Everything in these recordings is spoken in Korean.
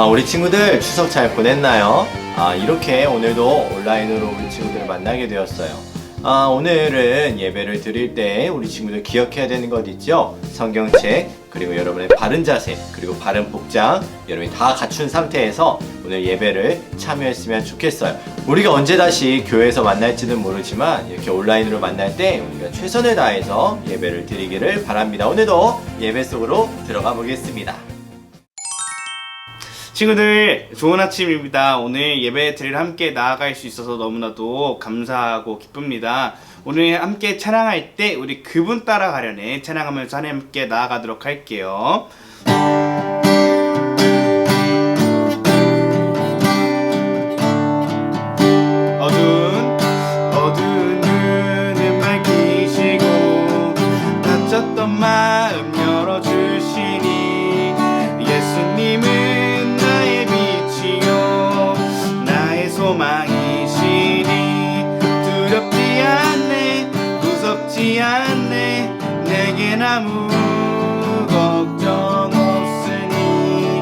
우리 친구들 추석 잘 보냈나요? 이렇게 오늘도 온라인으로 우리 친구들을 만나게 되었어요. 오늘은 예배를 드릴 때 우리 친구들 기억해야 되는 것 있죠? 성경책, 그리고 여러분의 바른 자세, 그리고 바른 복장, 여러분이 다 갖춘 상태에서 오늘 예배를 참여했으면 좋겠어요. 우리가 언제 다시 교회에서 만날지는 모르지만 이렇게 온라인으로 만날 때 우리가 최선을 다해서 예배를 드리기를 바랍니다. 오늘도 예배 속으로 들어가 보겠습니다. 친구들, 좋은 아침입니다. 오늘 예배 드릴 함께 나아갈 수 있어서 너무나도 감사하고 기쁩니다. 오늘 함께 찬양할 때 우리 그분 따라가려네 찬양하면서 하나님께 나아가도록 할게요. 어두운 눈을 밝히시고 닫혔던 마음 열어주시니 예수님은 나의 빛이요 나의 소망이시니 두렵지 않네 무섭지 않네 내겐 아무 걱정 없으니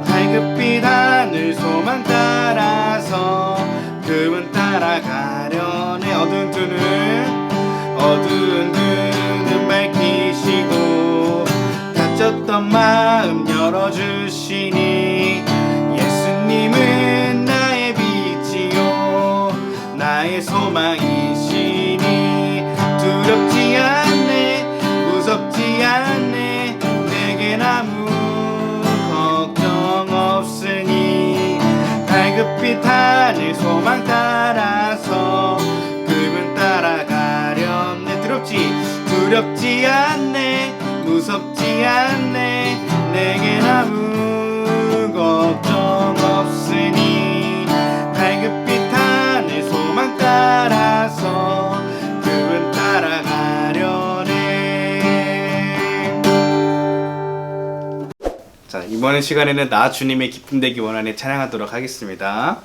발급빛 하늘 소망 따라서 그분 따라가려네 어두운 눈을 밝히시고 닫혔던 마음 열어주시니 예수님은 나의 빛이요 나의 소망이시니 두렵지 않네 무섭지 않네 내겐 아무 걱정 없으니 발급빛 하늘 소망 따라서 그분 따라가렴네 두렵지 않네 무섭지 않네 내겐 아무 걱정 없으니 발급빛 하늘 소망 따라서 그분 따라가려네. 자, 이번 시간에는 나 주님의 기쁨 되기 원하네 찬양하도록 하겠습니다.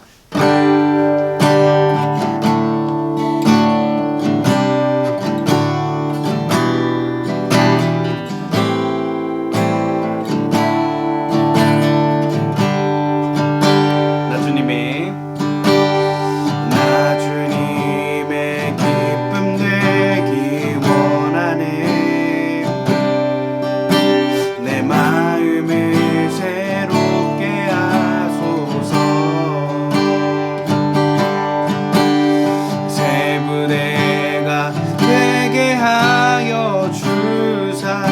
나 주님의 기쁨 되기 원하네 내 마음을 새롭게 하소서 새 부대가 되게 하여 주사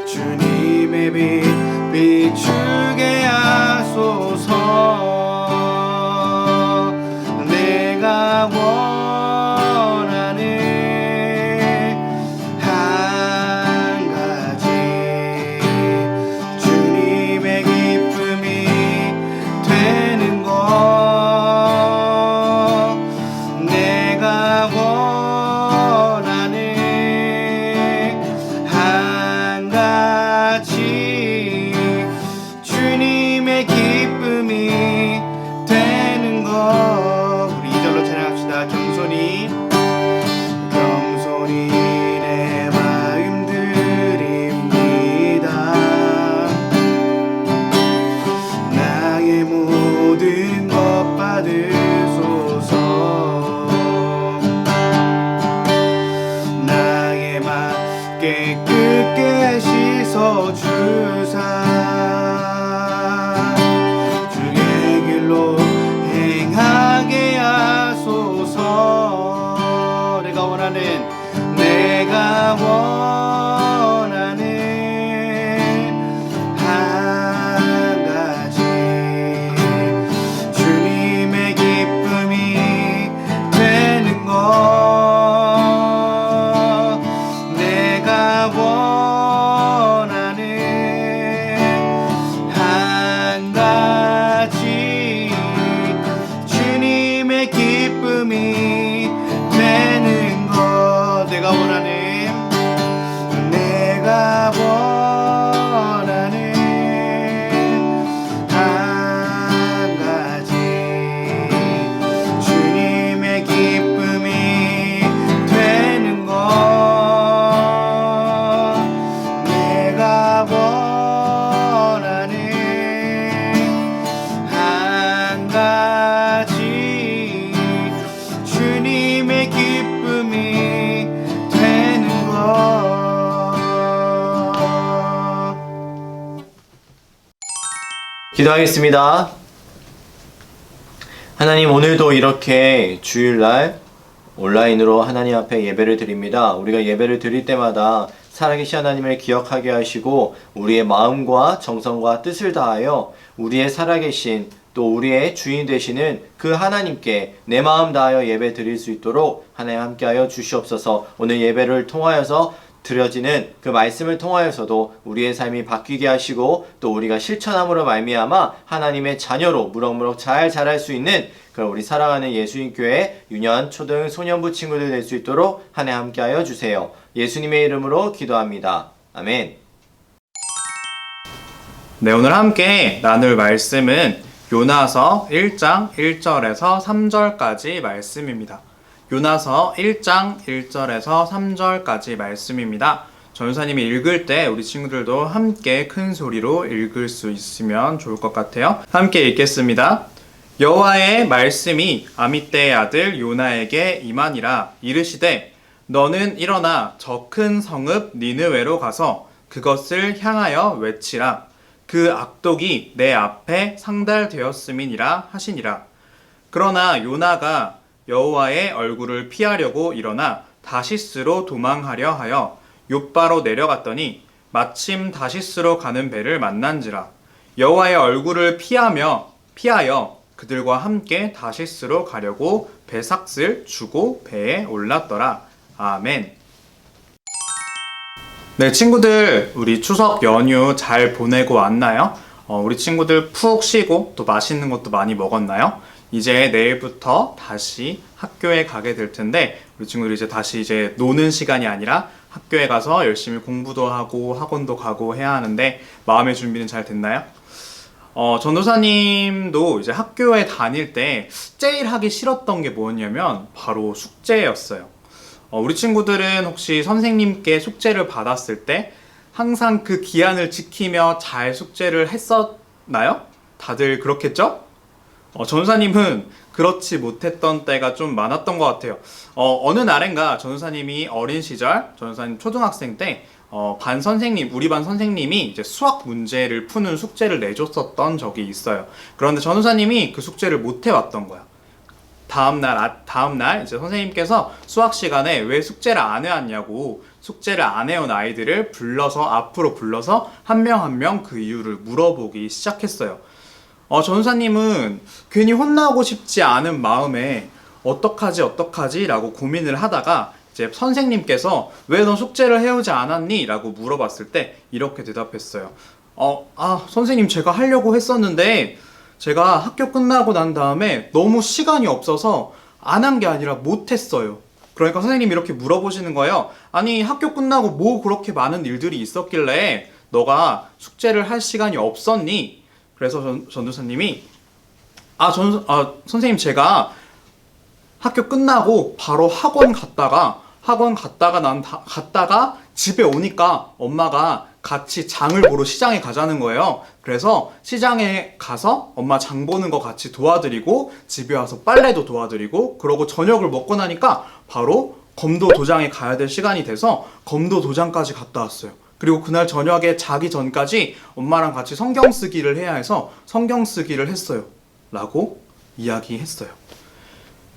주님의 빛 비추게 하소서 내가 원하는 한 가지 주님의 기쁨이 되는 것 내가 원하는 한 가지 주님의 기쁨이 되는 것 우리 2절로 찬양합시다. 겸손히 내 마음 드립니다 나의 모든 것 받으소서 나의 맘 깨끗게 씻어주사 주의 길로 행하게 하소서 내가 원하는 한 가지 주님의 기쁨이 되는 것 내가 원하는 한 가지 주님의 기쁨이 되는 것 내가 원하는 기도하겠습니다. 하나님, 오늘도 이렇게 주일날 온라인으로 하나님 앞에 예배를 드립니다. 우리가 예배를 드릴 때마다 살아계신 하나님을 기억하게 하시고 우리의 마음과 정성과 뜻을 다하여 우리의 살아계신 또 우리의 주인 되시는 그 하나님께 내 마음 다하여 예배 드릴 수 있도록 하나님 함께하여 주시옵소서. 오늘 예배를 통하여서 드려지는 그 말씀을 통하여서도 우리의 삶이 바뀌게 하시고 또 우리가 실천함으로 말미암아 하나님의 자녀로 무럭무럭 잘 자랄 수 있는 그런 우리 사랑하는 예수님 교회 유년, 초등, 소년부 친구들 될 수 있도록 하나님 함께하여 주세요. 예수님의 이름으로 기도합니다. 아멘. 네, 오늘 함께 나눌 말씀은 요나서 1장 1절에서 3절까지 말씀입니다. 요나서 1장 1절에서 3절까지 말씀입니다. 전사님이 읽을 때 우리 친구들도 함께 큰 소리로 읽을 수 있으면 좋을 것 같아요. 함께 읽겠습니다. 여호와의 말씀이 아미떼의 아들 요나에게 임하니라. 이르시되 너는 일어나 저 큰 성읍 니느웨로 가서 그것을 향하여 외치라. 그 악독이 내 앞에 상달되었음이니라 하시니라. 그러나 요나가 여호와의 얼굴을 피하려고 일어나 다시스로 도망하려 하여 욥바로 내려갔더니 마침 다시스로 가는 배를 만난지라. 여호와의 얼굴을 피하여 그들과 함께 다시스로 가려고 배삭을 주고 배에 올랐더라. 아멘. 네, 친구들, 우리 추석 연휴 잘 보내고 왔나요? 우리 친구들 푹 쉬고 또 맛있는 것도 많이 먹었나요? 이제 내일부터 다시 학교에 가게 될 텐데 우리 친구들 이제 다시 노는 시간이 아니라 학교에 가서 열심히 공부도 하고 학원도 가고 해야 하는데 마음의 준비는 잘 됐나요? 전도사님도 이제 학교에 다닐 때 제일 하기 싫었던 게 뭐였냐면 바로 숙제였어요. 우리 친구들은 혹시 선생님께 숙제를 받았을 때 항상 그 기한을 지키며 잘 숙제를 했었나요? 다들 그렇겠죠? 전도사님은 그렇지 못했던 때가 좀 많았던 것 같아요. 어느 날인가 전도사님이 어린 시절, 전도사님 초등학생 때 반 선생님, 우리 반 선생님이 이제 수학 문제를 푸는 숙제를 내줬었던 적이 있어요. 그런데 전도사님이 그 숙제를 못 해왔던 거야. 다음날 이제 선생님께서 수학 시간에 왜 숙제를 안 해왔냐고 숙제를 안 해온 아이들을 앞으로 불러서 한 명 한 명 그 이유를 물어보기 시작했어요. 전사님은 괜히 혼나고 싶지 않은 마음에 어떡하지 라고 고민을 하다가 이제 선생님께서 왜 너 숙제를 해오지 않았니? 라고 물어봤을 때 이렇게 대답했어요. 선생님 제가 하려고 했었는데 제가 학교 끝나고 난 다음에 너무 시간이 없어서 안 한 게 아니라 못했어요. 그러니까 선생님이 이렇게 물어보시는 거예요. 아니 학교 끝나고 뭐 그렇게 많은 일들이 있었길래 너가 숙제를 할 시간이 없었니? 그래서 전도사님이 선생님 제가 학교 끝나고 바로 학원 갔다가 집에 오니까 엄마가 같이 장을 보러 시장에 가자는 거예요. 그래서 시장에 가서 엄마 장 보는 거 같이 도와드리고 집에 와서 빨래도 도와드리고 그러고 저녁을 먹고 나니까 바로 검도 도장에 가야 될 시간이 돼서 검도 도장까지 갔다 왔어요. 그리고 그날 저녁에 자기 전까지 엄마랑 같이 성경 쓰기를 해야 해서 성경 쓰기를 했어요. 라고 이야기했어요.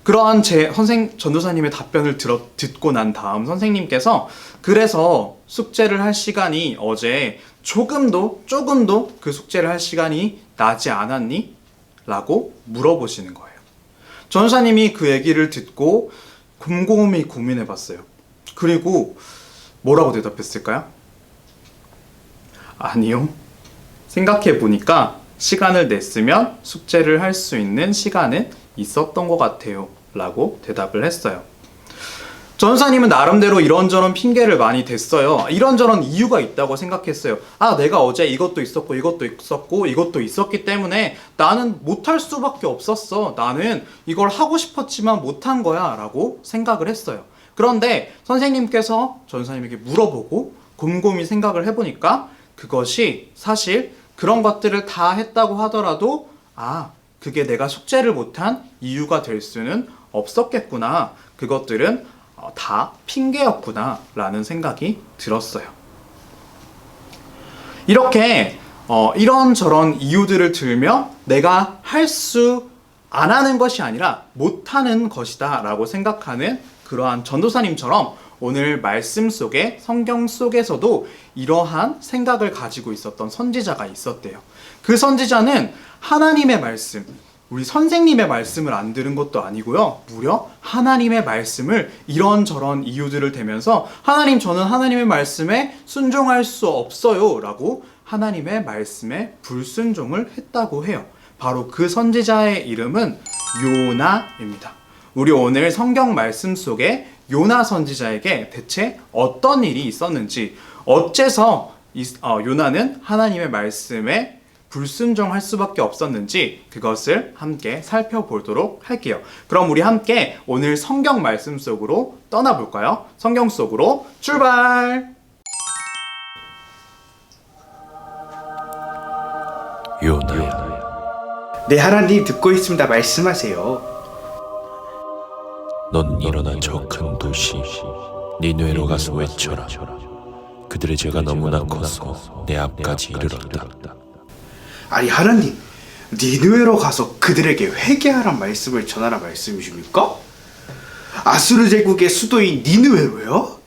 그러한 전도사님의 답변을 듣고 난 다음 선생님께서 그래서 숙제를 할 시간이 어제 조금도 그 숙제를 할 시간이 나지 않았니? 라고 물어보시는 거예요. 전도사님이 그 얘기를 듣고 곰곰이 고민해 봤어요. 그리고 뭐라고 대답했을까요? 아니요. 생각해 보니까 시간을 냈으면 숙제를 할 수 있는 시간은 있었던 것 같아요. 라고 대답을 했어요. 전사님은 나름대로 이런저런 핑계를 많이 댔어요. 이런저런 이유가 있다고 생각했어요. 내가 어제 이것도 있었고 이것도 있었기 때문에 나는 못할 수밖에 없었어. 나는 이걸 하고 싶었지만 못한 거야. 라고 생각을 했어요. 그런데 선생님께서 전사님에게 물어보고 곰곰이 생각을 해보니까 그것이 사실 그런 것들을 다 했다고 하더라도 그게 내가 숙제를 못한 이유가 될 수는 없었겠구나. 그것들은 다 핑계였구나 라는 생각이 들었어요. 이렇게 이런저런 이유들을 들며 내가 안 하는 것이 아니라 못하는 것이다 라고 생각하는 그러한 전도사님처럼 오늘 말씀 속에 성경 속에서도 이러한 생각을 가지고 있었던 선지자가 있었대요. 그 선지자는 하나님의 말씀, 우리 선생님의 말씀을 안 들은 것도 아니고요. 무려 하나님의 말씀을 이런저런 이유들을 대면서 하나님, 저는 하나님의 말씀에 순종할 수 없어요 라고 하나님의 말씀에 불순종을 했다고 해요. 바로 그 선지자의 이름은 요나입니다. 우리 오늘 성경 말씀 속에 요나 선지자에게 대체 어떤 일이 있었는지, 어째서 요나는 하나님의 말씀에 불순종할 수밖에 없었는지 그것을 함께 살펴보도록 할게요. 그럼 우리 함께 오늘 성경 말씀 속으로 떠나볼까요? 성경 속으로 출발! 요나야, 네, 하나님 듣고 있습니다. 말씀하세요. 넌 일어나 저 큰 도시 니느웨로 가서 외쳐라. 그들의 죄가 너무나 커서 내 앞까지 이르렀다. 아니, 하나님, 니느웨로 가서 그들에게 회개하란 말씀을 전하란 말씀이십니까? 아수르 제국의 수도인 니느웨로요?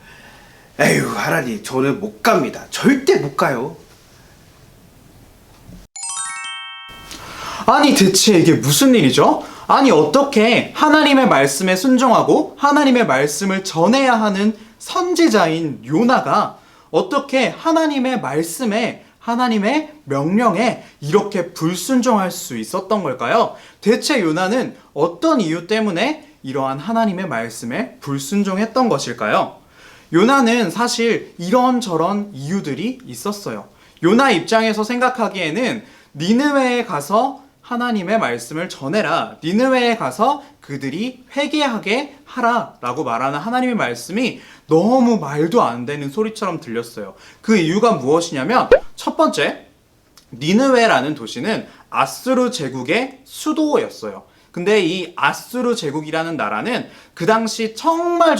에휴, 하나님, 저는 못 갑니다. 절대 못 가요. 아니, 대체 이게 무슨 일이죠? 아니, 어떻게 하나님의 말씀에 순종하고 하나님의 말씀을 전해야 하는 선지자인 요나가 어떻게 하나님의 말씀에, 하나님의 명령에 이렇게 불순종할 수 있었던 걸까요? 대체 요나는 어떤 이유 때문에 이러한 하나님의 말씀에 불순종했던 것일까요? 요나는 사실 이런저런 이유들이 있었어요. 요나 입장에서 생각하기에는 니느웨에 가서 하나님의 말씀을 전해라, 니느웨에 가서 그들이 회개하게 하라 라고 말하는 하나님의 말씀이 너무 말도 안 되는 소리처럼 들렸어요. 그 이유가 무엇이냐면, 첫 번째, 니느웨라는 도시는 아수르 제국의 수도였어요. 근데 이 아수르 제국이라는 나라는 그 당시 정말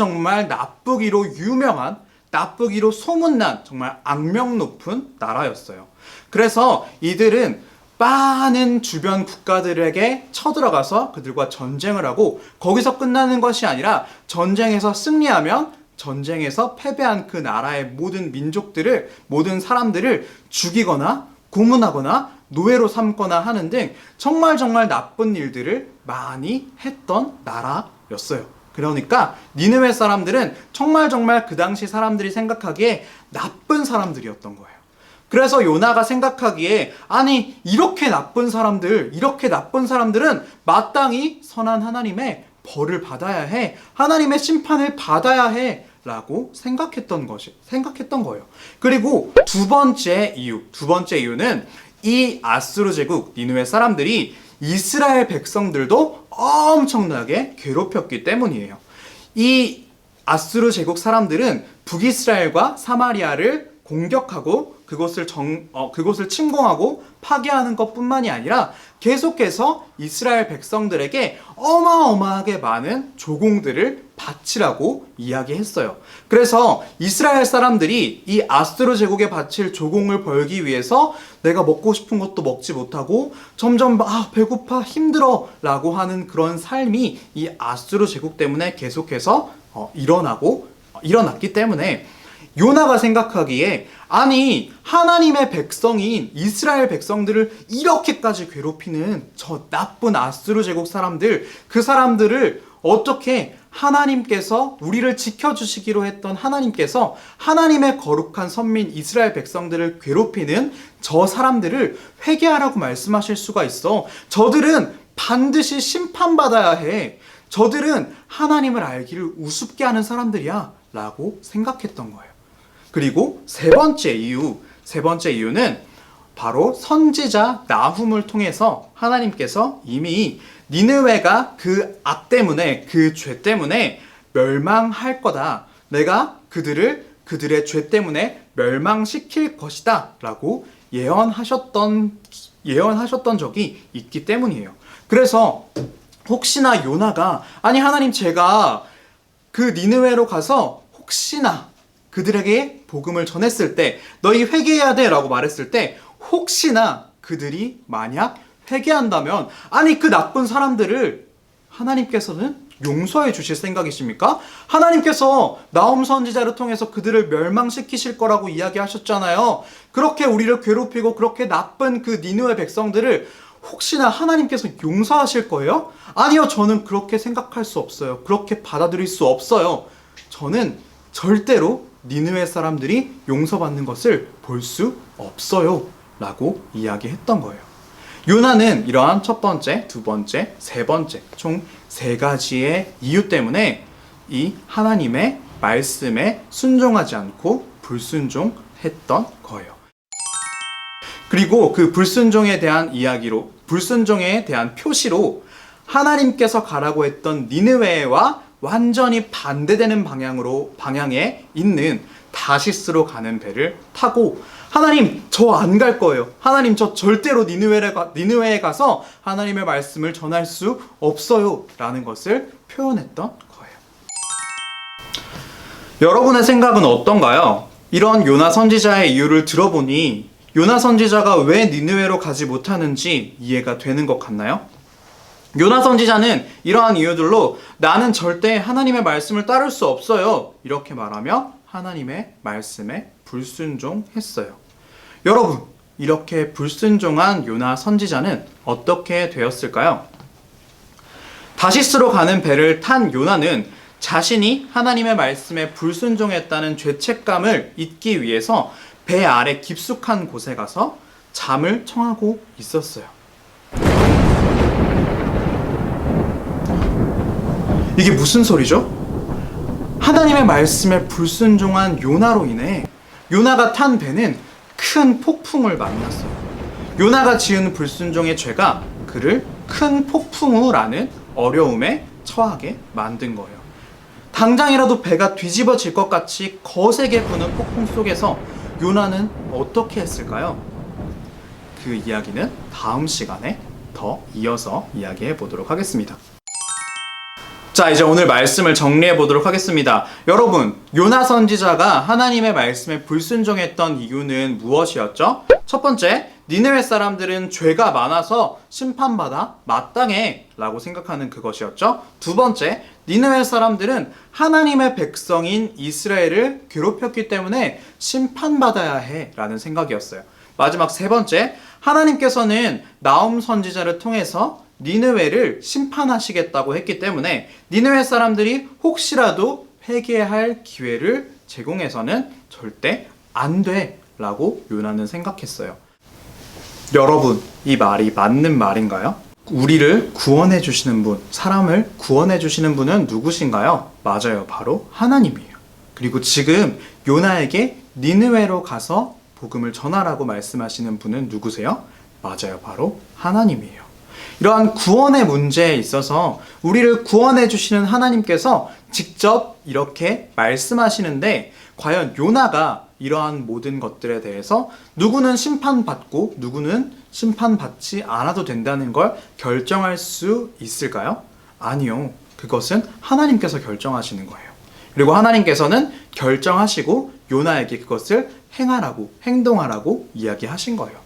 나쁘기로 유명한, 나쁘기로 소문난 정말 악명 높은 나라였어요. 그래서 이들은 많은 주변 국가들에게 쳐들어가서 그들과 전쟁을 하고, 거기서 끝나는 것이 아니라 전쟁에서 승리하면 전쟁에서 패배한 그 나라의 모든 민족들을, 모든 사람들을 죽이거나 고문하거나 노예로 삼거나 하는 등 정말 나쁜 일들을 많이 했던 나라였어요. 그러니까 니느웨 사람들은 정말 그 당시 사람들이 생각하기에 나쁜 사람들이었던 거예요. 그래서 요나가 생각하기에, 아니, 이렇게 나쁜 사람들은 마땅히 선한 하나님의 벌을 받아야 해, 하나님의 심판을 받아야 해 라고 생각했던 거예요. 그리고 두 번째 이유는 이 아수르 제국 니느웨 사람들이 이스라엘 백성들도 엄청나게 괴롭혔기 때문이에요. 이 아수르 제국 사람들은 북이스라엘과 사마리아를 공격하고 그곳을 침공하고 파괴하는 것뿐만이 아니라 계속해서 이스라엘 백성들에게 어마어마하게 많은 조공들을 바치라고 이야기했어요. 그래서 이스라엘 사람들이 이 아수르 제국에 바칠 조공을 벌기 위해서 내가 먹고 싶은 것도 먹지 못하고 점점 배고파, 힘들어 라고 하는 그런 삶이 이 아수르 제국 때문에 계속해서 일어났기 때문에 요나가 생각하기에, 아니, 하나님의 백성인 이스라엘 백성들을 이렇게까지 괴롭히는 저 나쁜 아수르 제국 사람들, 그 사람들을 어떻게 하나님께서, 우리를 지켜주시기로 했던 하나님께서 하나님의 거룩한 선민 이스라엘 백성들을 괴롭히는 저 사람들을 회개하라고 말씀하실 수가 있어. 저들은 반드시 심판받아야 해. 저들은 하나님을 알기를 우습게 하는 사람들이야 라고 생각했던 거예요. 그리고 세 번째 이유는 바로 선지자 나훔을 통해서 하나님께서 이미 니느웨가 그 악 때문에, 그 죄 때문에 멸망할 거다, 내가 그들의 죄 때문에 멸망시킬 것이다 라고 예언하셨던 적이 있기 때문이에요. 그래서 혹시나 요나가, 아니, 하나님, 제가 그 니느웨로 가서 혹시나 그들에게 복음을 전했을 때 너희 회개해야 돼 라고 말했을 때 혹시나 그들이 만약 회개한다면 아니 그 나쁜 사람들을 하나님께서는 용서해 주실 생각이십니까? 하나님께서 나홈 선지자를 통해서 그들을 멸망시키실 거라고 이야기하셨잖아요. 그렇게 우리를 괴롭히고 그렇게 나쁜 그 니느웨 백성들을 혹시나 하나님께서 용서하실 거예요? 아니요, 저는 그렇게 생각할 수 없어요. 그렇게 받아들일 수 없어요. 저는 절대로 니느웨 사람들이 용서받는 것을 볼 수 없어요 라고 이야기했던 거예요. 요나는 이러한 첫 번째, 두 번째, 세 번째 총 세 가지의 이유 때문에 이 하나님의 말씀에 순종하지 않고 불순종했던 거예요. 그리고 그 불순종에 대한 이야기로, 불순종에 대한 표시로 하나님께서 가라고 했던 니느웨와 완전히 반대되는 방향에 있는 다시스로 가는 배를 타고 하나님 저 안 갈 거예요. 하나님 저 절대로 니느웨에 가서 하나님의 말씀을 전할 수 없어요 라는 것을 표현했던 거예요. 여러분의 생각은 어떤가요? 이런 요나 선지자의 이유를 들어보니 요나 선지자가 왜 니느웨로 가지 못하는지 이해가 되는 것 같나요? 요나 선지자는 이러한 이유들로 나는 절대 하나님의 말씀을 따를 수 없어요 이렇게 말하며 하나님의 말씀에 불순종했어요. 여러분, 이렇게 불순종한 요나 선지자는 어떻게 되었을까요? 다시스로 가는 배를 탄 요나는 자신이 하나님의 말씀에 불순종했다는 죄책감을 잊기 위해서 배 아래 깊숙한 곳에 가서 잠을 청하고 있었어요. 이게 무슨 소리죠? 하나님의 말씀에 불순종한 요나로 인해 요나가 탄 배는 큰 폭풍을 만났어요. 요나가 지은 불순종의 죄가 그를 큰 폭풍우 라는 어려움에 처하게 만든 거예요. 당장이라도 배가 뒤집어질 것 같이 거세게 부는 폭풍 속에서 요나는 어떻게 했을까요? 그 이야기는 다음 시간에 더 이어서 이야기해 보도록 하겠습니다. 자, 이제 오늘 말씀을 정리해 보도록 하겠습니다. 여러분, 요나 선지자가 하나님의 말씀에 불순종했던 이유는 무엇이었죠? 첫 번째, 니느웨 사람들은 죄가 많아서 심판받아 마땅해 라고 생각하는 그것이었죠. 두 번째, 니느웨 사람들은 하나님의 백성인 이스라엘을 괴롭혔기 때문에 심판받아야 해 라는 생각이었어요. 마지막 세 번째, 하나님께서는 나홈 선지자를 통해서 니느웨를 심판하시겠다고 했기 때문에 니느웨 사람들이 혹시라도 회개할 기회를 제공해서는 절대 안 돼 라고 요나는 생각했어요. 여러분, 이 말이 맞는 말인가요? 우리를 구원해 주시는 분, 사람을 구원해 주시는 분은 누구신가요? 맞아요, 바로 하나님이에요. 그리고 지금 요나에게 니느웨로 가서 복음을 전하라고 말씀하시는 분은 누구세요? 맞아요, 바로 하나님이에요. 이러한 구원의 문제에 있어서 우리를 구원해 주시는 하나님께서 직접 이렇게 말씀하시는데 과연 요나가 이러한 모든 것들에 대해서 누구는 심판받고 누구는 심판받지 않아도 된다는 걸 결정할 수 있을까요? 아니요. 그것은 하나님께서 결정하시는 거예요. 그리고 하나님께서는 결정하시고 요나에게 그것을 행동하라고 이야기하신 거예요.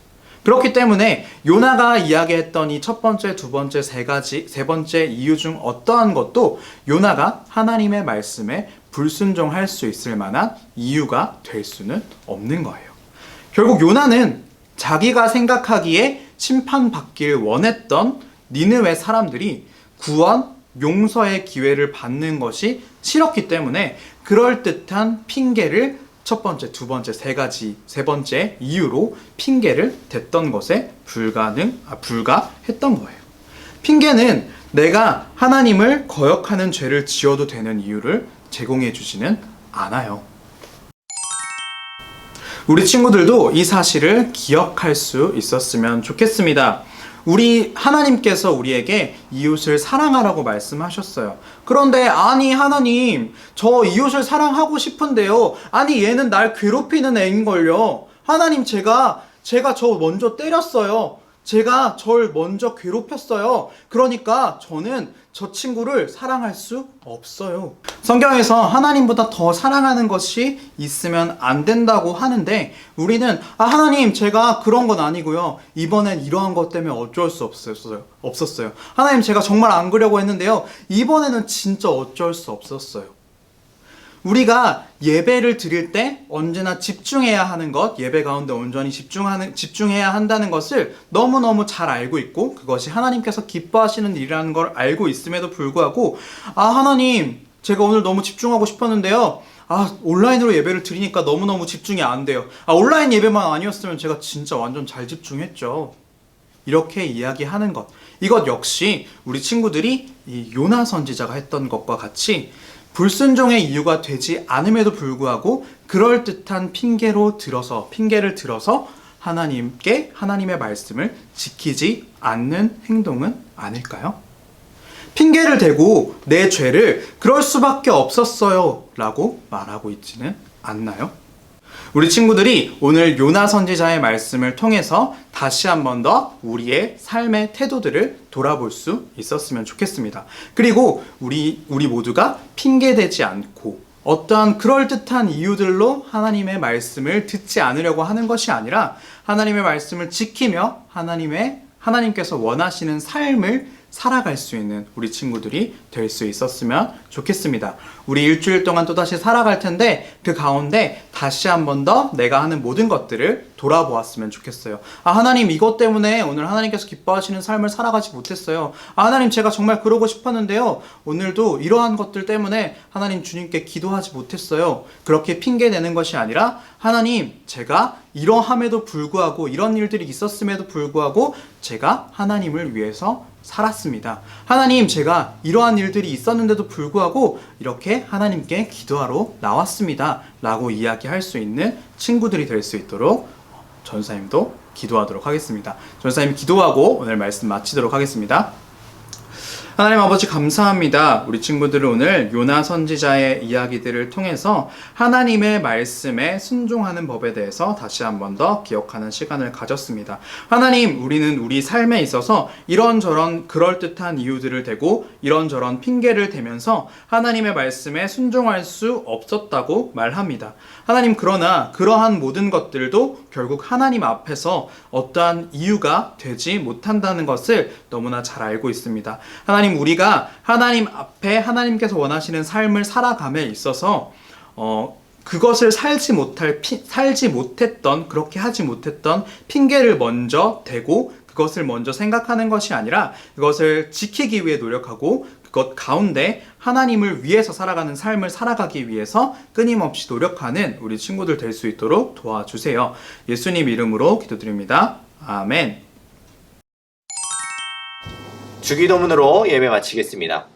그렇기 때문에 요나가 이야기했던 이 첫 번째, 두 번째, 세 번째 이유 중 어떠한 것도 요나가 하나님의 말씀에 불순종할 수 있을 만한 이유가 될 수는 없는 거예요. 결국 요나는 자기가 생각하기에 심판받길 원했던 니느웨 사람들이 구원, 용서의 기회를 받는 것이 싫었기 때문에 그럴듯한 핑계를 첫 번째, 두 번째, 세 번째 이유로 핑계를 댔던 것에 불과했던 거예요. 핑계는 내가 하나님을 거역하는 죄를 지어도 되는 이유를 제공해 주지는 않아요. 우리 친구들도 이 사실을 기억할 수 있었으면 좋겠습니다. 우리 하나님께서 우리에게 이웃을 사랑하라고 말씀하셨어요. 그런데 아니 하나님, 저 이웃을 사랑하고 싶은데요. 아니 얘는 날 괴롭히는 애인걸요. 하나님 제가 저 먼저 때렸어요. 제가 절 먼저 괴롭혔어요. 그러니까 저는 저 친구를 사랑할 수 없어요. 성경에서 하나님보다 더 사랑하는 것이 있으면 안 된다고 하는데 우리는 하나님 제가 그런 건 아니고요. 이번엔 이러한 것 때문에 어쩔 수 없었어요. 하나님 제가 정말 안 그러려고 했는데요. 이번에는 진짜 어쩔 수 없었어요. 우리가 예배를 드릴 때 언제나 집중해야 하는 것, 예배 가운데 온전히 집중해야 한다는 것을 너무너무 잘 알고 있고 그것이 하나님께서 기뻐하시는 일이라는 걸 알고 있음에도 불구하고 하나님 제가 오늘 너무 집중하고 싶었는데요. 온라인으로 예배를 드리니까 너무너무 집중이 안 돼요. 온라인 예배만 아니었으면 제가 진짜 완전 잘 집중했죠. 이렇게 이야기하는 것. 이것 역시 우리 친구들이 이 요나 선지자가 했던 것과 같이 불순종의 이유가 되지 않음에도 불구하고 그럴듯한 핑계를 들어서 하나님의 말씀을 지키지 않는 행동은 아닐까요? 핑계를 대고 내 죄를 그럴 수밖에 없었어요 라고 말하고 있지는 않나요? 우리 친구들이 오늘 요나 선지자의 말씀을 통해서 다시 한 번 더 우리의 삶의 태도들을 돌아볼 수 있었으면 좋겠습니다. 그리고 우리 모두가 핑계대지 않고 어떠한 그럴듯한 이유들로 하나님의 말씀을 듣지 않으려고 하는 것이 아니라 하나님의 말씀을 지키며 하나님께서 원하시는 삶을 살아갈 수 있는 우리 친구들이 될 수 있었으면 좋겠습니다. 우리 일주일 동안 또다시 살아갈 텐데 그 가운데 다시 한 번 더 내가 하는 모든 것들을 돌아보았으면 좋겠어요. 하나님 이것 때문에 오늘 하나님께서 기뻐하시는 삶을 살아가지 못했어요. 하나님 제가 정말 그러고 싶었는데요. 오늘도 이러한 것들 때문에 하나님 주님께 기도하지 못했어요. 그렇게 핑계내는 것이 아니라 하나님 제가 이러함에도 불구하고 이런 일들이 있었음에도 불구하고 제가 하나님을 위해서 살았습니다. 하나님 제가 이러한 일들이 있었는데도 불구하고 이렇게 하나님께 기도하러 나왔습니다 라고 이야기할 수 있는 친구들이 될 수 있도록 전사님도 기도하도록 하겠습니다. 전사님 기도하고 오늘 말씀 마치도록 하겠습니다. 하나님 아버지 감사합니다. 우리 친구들은 오늘 요나 선지자의 이야기들을 통해서 하나님의 말씀에 순종하는 법에 대해서 다시 한 번 더 기억하는 시간을 가졌습니다. 하나님, 우리는 우리 삶에 있어서 이런저런 그럴듯한 이유들을 대고 이런저런 핑계를 대면서 하나님의 말씀에 순종할 수 없었다고 말합니다. 하나님, 그러나 그러한 모든 것들도 결국 하나님 앞에서 어떠한 이유가 되지 못한다는 것을 너무나 잘 알고 있습니다. 하나님, 우리가 하나님 앞에 하나님께서 원하시는 삶을 살아감에 있어서 그것을 살지 못했던, 그렇게 하지 못했던 핑계를 먼저 대고 그것을 먼저 생각하는 것이 아니라 그것을 지키기 위해 노력하고 그것 가운데 하나님을 위해서 살아가는 삶을 살아가기 위해서 끊임없이 노력하는 우리 친구들 될 수 있도록 도와주세요. 예수님 이름으로 기도드립니다. 아멘. 주기도문으로 예배 마치겠습니다.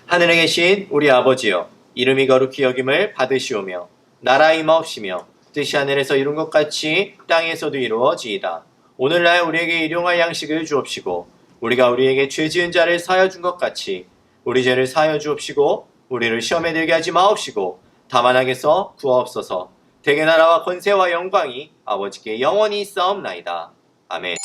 하늘에 계신 우리 아버지여, 이름이 거룩히 여김을 받으시오며 나라 임하옵시며 뜻이 하늘에서 이룬 것 같이 땅에서도 이루어지이다. 오늘날 우리에게 일용할 양식을 주옵시고 우리가 우리에게 죄 지은 자를 사하여 준 것 같이 우리 죄를 사하여 주옵시고 우리를 시험에 들게 하지 마옵시고 다만 악에서 구하옵소서. 대개 나라와 권세와 영광이 아버지께 영원히 있사옵나이다. 아멘.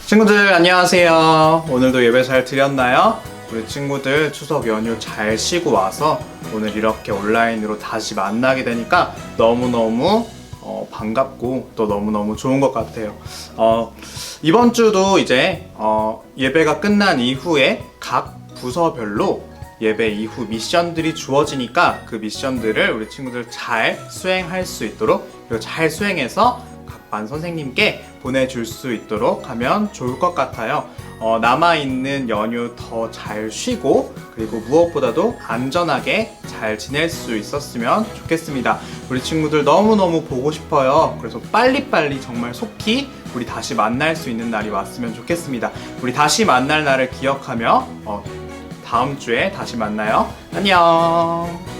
친구들 안녕하세요. 오늘도 예배 잘 드렸나요? 우리 친구들 추석 연휴 잘 쉬고 와서 오늘 이렇게 온라인으로 다시 만나게 되니까 너무너무 반갑고 또 너무너무 좋은 것 같아요. 이번 주도 이제 예배가 끝난 이후에 각 부서별로 예배 이후 미션들이 주어지니까 그 미션들을 우리 친구들 잘 수행할 수 있도록 그리고 잘 수행해서 각 반 선생님께 보내줄 수 있도록 하면 좋을 것 같아요. 남아있는 연휴 더 잘 쉬고 그리고 무엇보다도 안전하게 잘 지낼 수 있었으면 좋겠습니다. 우리 친구들 너무너무 보고 싶어요. 그래서 빨리빨리 정말 속히 우리 다시 만날 수 있는 날이 왔으면 좋겠습니다. 우리 다시 만날 날을 기억하며 다음 주에 다시 만나요. 안녕.